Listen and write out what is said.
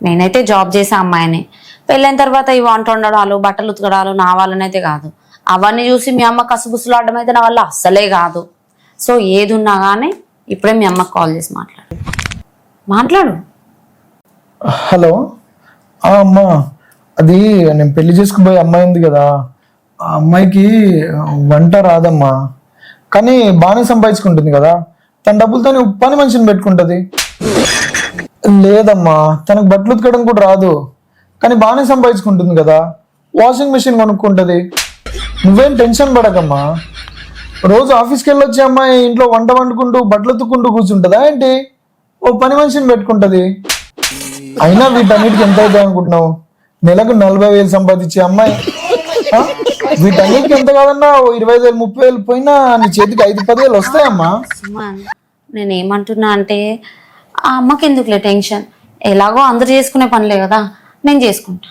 నేనైతే జాబ్ చేసే అమ్మాయిని. పెళ్ళైన తర్వాత ఈ వంట వండడాలు బట్టలు ఉతకడాలు నా వాళ్ళనైతే కాదు. అవన్నీ చూసి మీ అమ్మ కసుబుసులు ఆడడం అయితే నా వల్ల అస్సలే కాదు. సో ఏది ఉన్నా కానీ ఇప్పుడే మీ అమ్మకి కాల్ చేసి మాట్లాడు. హలో అమ్మా, అది నేను పెళ్లి చేసుకుపోయే అమ్మాయి ఉంది కదా, ఆ అమ్మాయికి వంట రాదమ్మా, కానీ బాగానే సంపాదించుకుంటుంది కదా. తన డబ్బులతో పని మనిషిని పెట్టుకుంటుంది. లేదమ్మా, తనకు బట్టలు ఉతకడం కూడా రాదు, కానీ బాగానే సంపాదించుకుంటుంది కదా. వాషింగ్ మెషిన్ కొనుక్కుంటుంది. నువ్వేం టెన్షన్ పడకమ్మా. రోజు ఆఫీస్కి వెళ్ళొచ్చే అమ్మాయి ఇంట్లో వంట వండుకుంటూ బట్టలు ఉతుక్కుంటూ కూర్చుంటుందా ఏంటి? ఓ పని మనిషిని పెట్టుకుంటుంది. అయినా వీటన్నిటికి ఎంత అవుతాయి అనుకుంటున్నావు? నెలకు 40,000 సంపాదించే అమ్మాయి. వీటన్నిటికి ఎంత కాదన్నా 25,000 30,000 పోయినా నీ చేతికి 5-10,000 వస్తాయమ్మా. నేనేమంటున్నా అంటే ఆ అమ్మకి ఎందుకులే టెన్షన్, ఎలాగో అందరు చేసుకునే పనిలే కదా, నేను చేసుకుంటా.